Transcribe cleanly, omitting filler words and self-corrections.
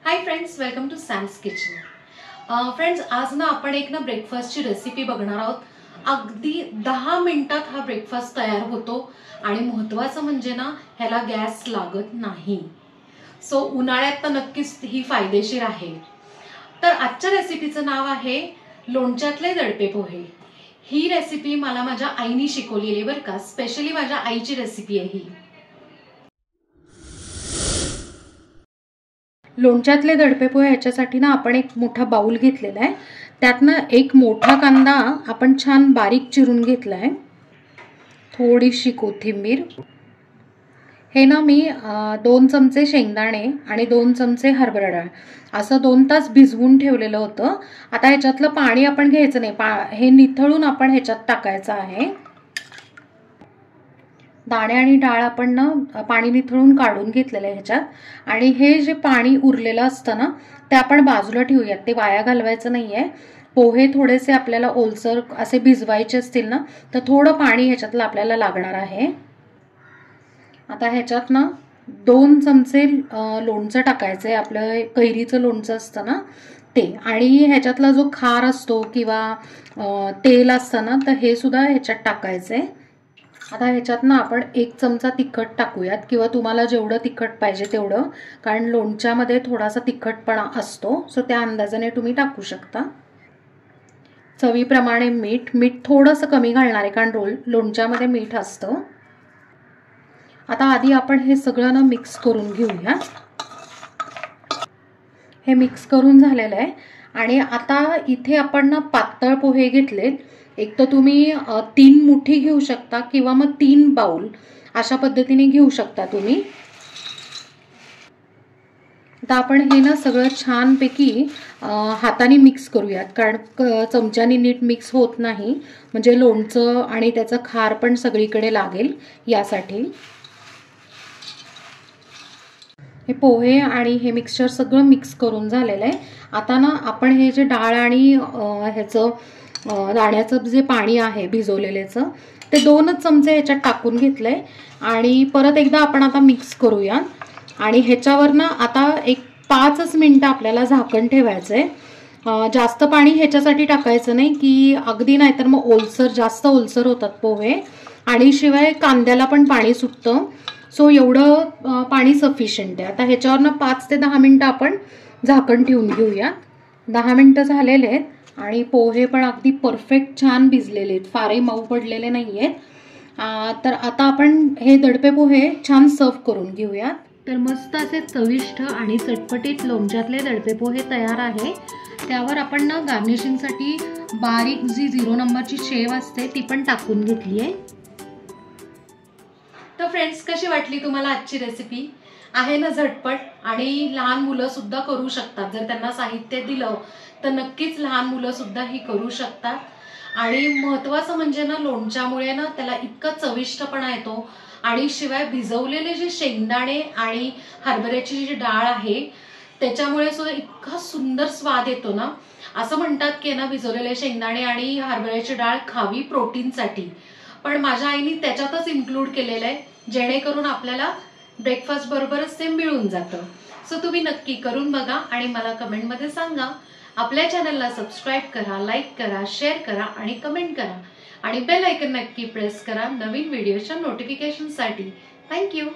High friends, welcome to Sam's kitchen. Friends, आज ना आपण एक ब्रेकफास्टची रेसिपी बघणार आहोत। अगदी 10 मिनिटात हा ब्रेकफास्ट तयार होतो आणि महत्त्वाचं म्हणजे ना ह्याला गॅस लागत नाही। सो उन्हाळ्यात तर नक्कीच ही फायदेशीर आहे। तर आजच्या रेसिपीचं नाव आहे लोणच्यातले दडपे पोहे। ही रेसिपी मला माझ्या आईने शिकवलेली बरं का, स्पेशली माझ्या आईची रेसिपी आहे ही। लोणच्यातले दडपे पोहे याच्यासाठी ना आपण एक मोठा बाउल घेतलेला आहे। त्यातनं एक मोठा कांदा आपण छान बारीक चिरून घेतला आहे, थोडीशी कोथिंबीर, हे ना मी 2 चमचे शेंगदाणे आणि 2 चमचे हरभरा डाळ असं 2 तास भिजवून ठेवलेलं होतं। आता ह्याच्यातलं पाणी आपण घ्यायचं नाही, हे निथळून आपण ह्याच्यात टाकायचं आहे। दाणे आणि डाळ आपण ना पाणी निथळून काढून घेतलेलं आहे ह्याच्यात, आणि हे जे पाणी उरलेलं असतं ना ते आपण बाजूला ठेवूयात, ते वाया घालवायचं नाहीये। पोहे थोडेसे आपल्याला ओलसर असे भिजवायचे असतील ना तर थोडं पाणी ह्याच्यातलं आपल्याला लागणार आहे। आता ह्याच्यात ना 2 चमचे लोणचं टाकायचं आहे, आपलं कैरीचं लोणचं असतं ना ते, आणि ह्याच्यातला जो खार असतो किंवा तेल असतं ना तर हे सुद्धा ह्याच्यात टाकायचं आहे। आता ह्याच्यात ना आपण 1 चमचा तिखट टाकूयात, किंवा तुम्हाला जेवढं तिखट पाहिजे तेवढं, कारण लोणच्यामध्ये थोडासा तिखटपणा असतो, सो त्या अंदाजाने तुम्ही टाकू शकता। चवीप्रमाणे मीठ थोडंसं कमी घालणार आहे, कारण लोणच्यामध्ये मीठ असतं। आता आधी आपण हे सगळं ना मिक्स करून घेऊया। हे मिक्स करून झालेलं आहे, आणि आता इथे आपण ना पातळ पोहे घेतले। एक तर तुम्ही 3 मुठी घेऊ शकता किंवा मग 3 बाउल अशा पद्धतीने घेऊ शकता तुम्ही। आता आपण हे ना सगळं छानपैकी हाताने मिक्स करूयात, कारण चमच्याने नीट मिक्स होत नाही, म्हणजे लोणचं आणि त्याचं खार पण सगळीकडे लागेल यासाठी। हे पोहे आणि हे मिक्सचर सगळं मिक्स करून झालेलं आहे। आता ना आपण हे जे डाळ आणि ह्याचं दाण्याचं जे पाणी आहे भिजवलेल्याचं ते 2च चमचे ह्याच्यात टाकून घेतलंय, आणि परत एकदा आपण आता मिक्स करूया। आणि ह्याच्यावर ना आता एक 5 मिनिटं आपल्याला झाकण ठेवायचंय। जास्त पाणी ह्याच्यासाठी टाकायचं नाही की अगदी, नाहीतर मग जास्त ओलसर होतात पोहे, आणि शिवाय कांद्याला पण पाणी सुटतं। सो एवढं पाणी सफिशियंट आहे। आता ह्याच्यावर ना 5 ते 10 मिनिटं आपण झाकण ठेवून घेऊया। 10 मिनिटं झालेले आहेत आणि पोहे पण अगदी परफेक्ट छान भिजलेले आहेत, फारही मऊ पडलेले नाही आहेत। तर आता आपण हे दडपे पोहे छान सर्व करून घेऊयात। तर मस्त असे चविष्ट आणि चटपटीत लोणच्यातले दडपे पोहे तयार आहे। त्यावर आपण ना गार्निशिंगसाठी बारीक जी 0 नंबरची शेव असते ती पण टाकून घेतली आहे। तर फ्रेंड्स, कशी वाटली तुम्हाला आजची रेसिपी? आहे ना झटपट, आणि लहान मुलं सुद्धा करू शकतात। जर त्यांना साहित्य दिलं तर नक्कीच लहान मुलं सुद्धा ही करू शकतात। आणि महत्त्वाचं म्हणजे ना लोणच्यामुळे ना त्याला इतका चविष्टपणा येतो, आणि शिवाय भिजवलेले जे शेंगदाणे आणि हरभऱ्याची जी डाळ आहे त्याच्यामुळे सुद्धा इतका सुंदर स्वाद येतो ना। असं म्हणतात की ना भिजवलेले शेंगदाणे आणि हरभऱ्याची डाळ खावी प्रोटीनसाठी, पण माझ्या आईने त्याच्यातच इन्क्लूड केलेलं आहे, जेणेकरून आपल्याला ब्रेकफास्ट बरोबरच ते मिळून जातं। सो तुम्ही नक्की करून बघा आणि मला कमेंटमध्ये सांगा। आपल्या चॅनलला सबस्क्राईब करा, लाईक करा, शेअर करा आणि कमेंट करा, आणि बेल आयकन नक्की प्रेस करा नवीन व्हिडिओच्या नोटिफिकेशनसाठी। थँक्यू।